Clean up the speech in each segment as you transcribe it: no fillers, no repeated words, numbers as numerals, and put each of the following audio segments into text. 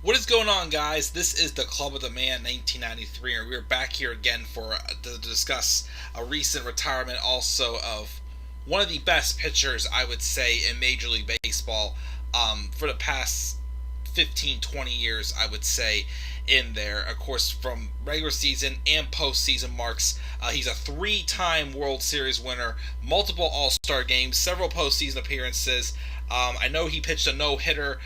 What is going on, guys? This is the Club of the Man 1993, and we're back here again to discuss a recent retirement also of one of the best pitchers, I would say, in Major League Baseball for the past 15, 20 years, I would say, in there. Of course, from regular season and postseason marks. He's a three-time World Series winner, multiple All-Star games, several postseason appearances. I know he pitched a no-hitter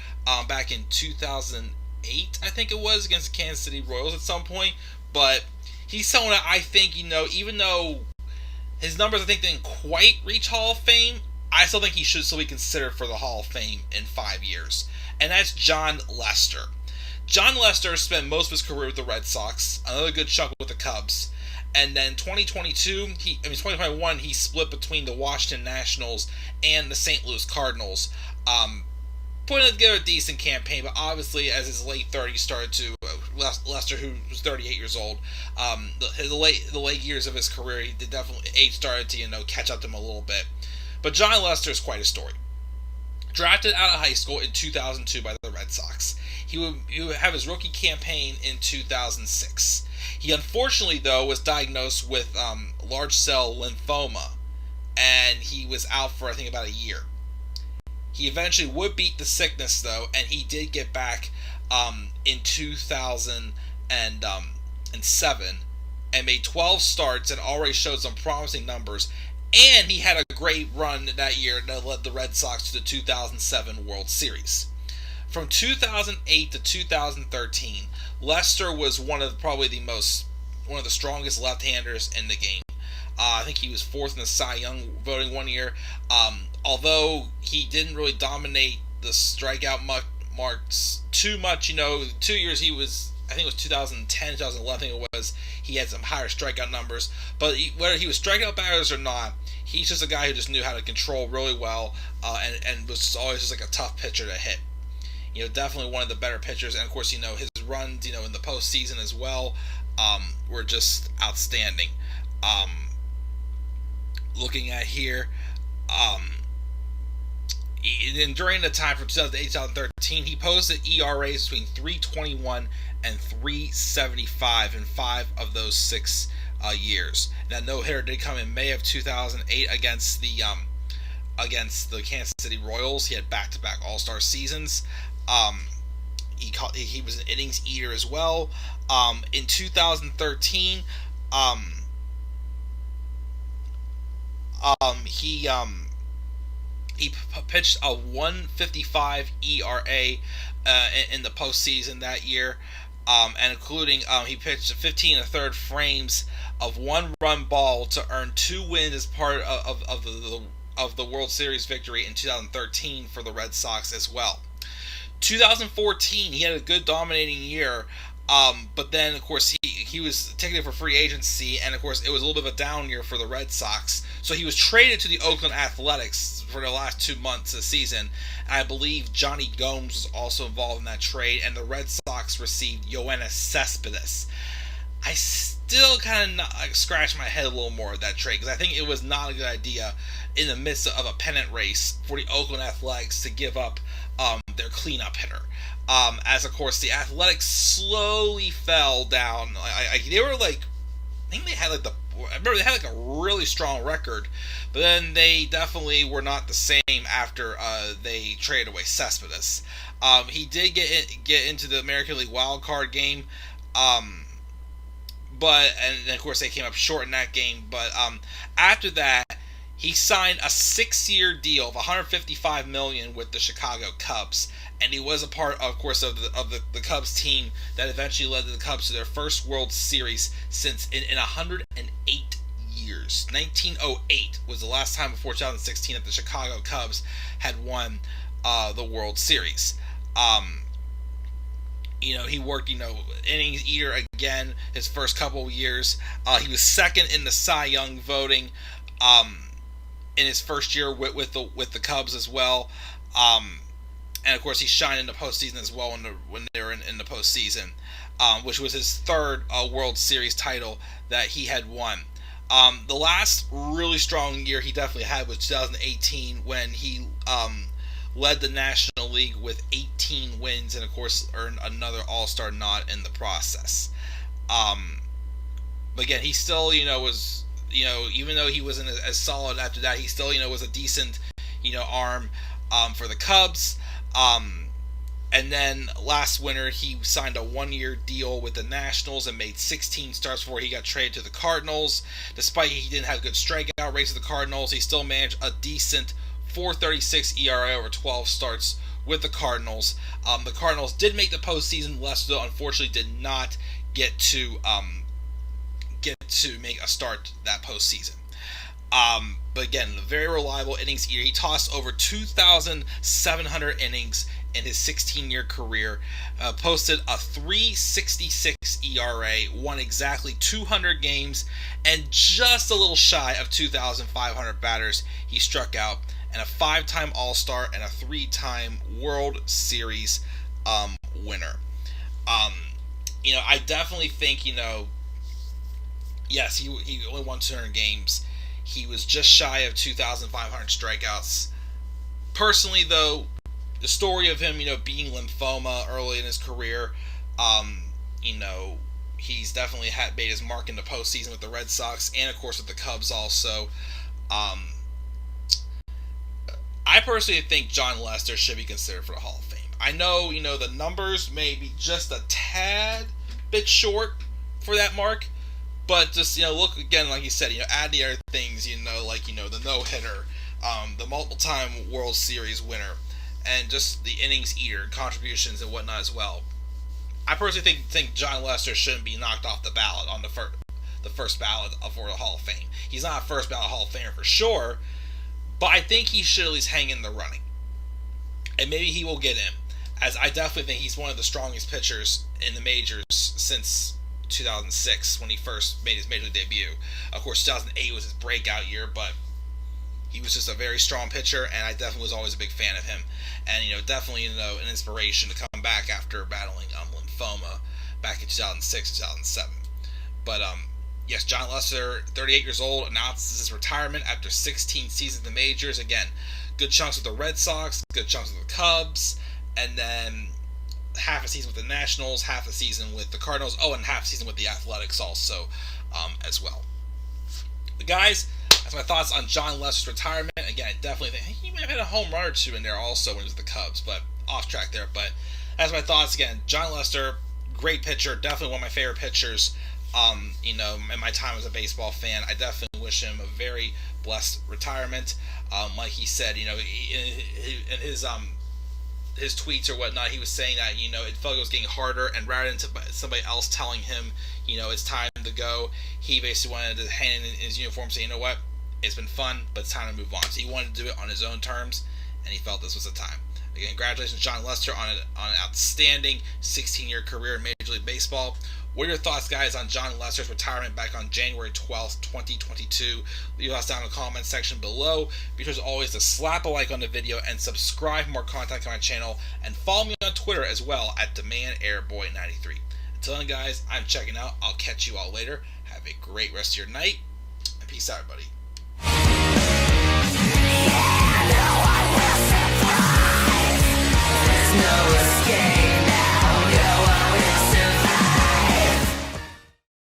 back in 2008, I think it was, against the Kansas City Royals at some point. But he's someone that I think, even though his numbers I think didn't quite reach Hall of Fame, I still think he should still be considered for the Hall of Fame in 5 years. And that's Jon Lester. Jon Lester spent most of his career with the Red Sox, another good chunk with the Cubs, and then 2021, he split between the Washington Nationals and the St. Louis Cardinals, putting together a decent campaign. But obviously, as his late 30s started to, Lester, who was 38 years old, the late years of his career, he did definitely age started to catch up to him a little bit. But Jon Lester is quite a story. Drafted out of high school in 2002 by the Red Sox. He would have his rookie campaign in 2006. He unfortunately, though, was diagnosed with large cell lymphoma, and he was out for, I think, about a year. He eventually would beat the sickness, though, and he did get back in 2007 and made 12 starts and already showed some promising numbers. And he had a great run that year that led the Red Sox to the 2007 World Series. From 2008 to 2013, Lester was one of the strongest left-handers in the game. I think he was fourth in the Cy Young voting one year. Although he didn't really dominate the strikeout marks too much, 2 years he was, I think it was 2010, 2011, it was, he had some higher strikeout numbers. But whether he was strikeout batters or not, he's just a guy who just knew how to control really well, and was just always just like a tough pitcher to hit. Definitely one of the better pitchers, and of course, his runs, in the postseason as well, were just outstanding. Looking at here, during the time from 2008 to 2013, he posted ERAs between 3.21 and 3.75 in 5 of those 6 years. That no-hitter did come in May of 2008 against the Kansas City Royals. He had back-to-back All-Star seasons. He was an innings eater as well. In 2013, he pitched a 1.55 ERA in the postseason that year, and including he pitched 15 1/3 frames of 1-run ball to earn 2 wins as part of the World Series victory in 2013 for the Red Sox as well. 2014, he had a good dominating year, but then, of course, he was taken for free agency, and, of course, it was a little bit of a down year for the Red Sox. So he was traded to the Oakland Athletics for the last 2 months of the season. And I believe Johnny Gomes was also involved in that trade, and the Red Sox received Yoenis Cespedes. I still kind of scratch my head a little more at that trade, because I think it was not a good idea in the midst of a pennant race for the Oakland Athletics to give up their cleanup hitter. As of course the Athletics slowly fell down. They were I think they had I remember they had a really strong record, but then they definitely were not the same after they traded away Cespedes. He did get into the American League wild card game, but of course they came up short in that game. But after that, he signed a 6-year deal of $155 million with the Chicago Cubs, and he was a part, of course, of the Cubs team that eventually led the Cubs to their first World Series since in 108 years. 1908 was the last time before 2016 that the Chicago Cubs had won the World Series. He worked, innings eater again his first couple of years. He was second in the Cy Young voting. In his first year with the Cubs as well, and of course he shined in the postseason as well when they were in the postseason, which was his third World Series title that he had won. The last really strong year he definitely had was 2018 when he led the National League with 18 wins, and of course earned another All-Star nod in the process. But again, he still, was, even though he wasn't as solid after that, he still, was a decent, arm for the Cubs. And then last winter, he signed a one-year deal with the Nationals and made 16 starts before he got traded to the Cardinals. Despite he didn't have good strikeout rates with the Cardinals, he still managed a decent 4.36 ERA over 12 starts with the Cardinals. The Cardinals did make the postseason. Lester, though, unfortunately did not get to make a start that postseason. But again, a very reliable innings eater. He tossed over 2,700 innings in his 16-year career, posted a 3.66 ERA, won exactly 200 games, and just a little shy of 2,500 batters he struck out, and a 5-time All-Star and a 3-time World Series winner. I definitely think, yes, he only won 200 games. He was just shy of 2,500 strikeouts. Personally, though, the story of him, being lymphoma early in his career, he's definitely made his mark in the postseason with the Red Sox and, of course, with the Cubs also. I personally think Jon Lester should be considered for the Hall of Fame. I know, the numbers may be just a tad bit short for that mark, but just, look again, like you said, add the other things, like, the no-hitter, the multiple-time World Series winner, and just the innings eater, contributions and whatnot as well. I personally think Jon Lester shouldn't be knocked off the ballot on the first ballot for the Hall of Fame. He's not a first ballot Hall of Famer for sure, but I think he should at least hang in the running. And maybe he will get in, as I definitely think he's one of the strongest pitchers in the majors since 2006 when he first made his major league debut. Of course, 2008 was his breakout year, but he was just a very strong pitcher, and I definitely was always a big fan of him. And, definitely, an inspiration to come back after battling lymphoma back in 2006, 2007. But, yes, Jon Lester, 38 years old, announces his retirement after 16 seasons in the majors. Again, good chunks with the Red Sox, good chunks with the Cubs, and then half a season with the Nationals, half a season with the Cardinals, and half a season with the Athletics also as well. But guys, that's my thoughts on Jon Lester's retirement. Again, I definitely think he might have had a home run or two in there also when he was with the Cubs, but off track there. But that's my thoughts. Again, Jon Lester, great pitcher, definitely one of my favorite pitchers. In my time as a baseball fan, I definitely wish him a very blessed retirement. Like he said, in his tweets or whatnot, he was saying that, it felt like it was getting harder, and rather than somebody else telling him, it's time to go, he basically wanted to hand in his uniform and say, what, it's been fun, but it's time to move on. So he wanted to do it on his own terms, and he felt this was the time. Again, congratulations, Jon Lester, on an outstanding 16-year career in Major League Baseball. What are your thoughts, guys, on Jon Lester's retirement back on January 12th, 2022? Leave us down in the comment section below. Be sure, as always, to slap a like on the video and subscribe for more content on my channel. And follow me on Twitter as well at DemandAirboy93. Until then, guys, I'm checking out. I'll catch you all later. Have a great rest of your night. And peace out, everybody. Yeah, no one will surprise. There's no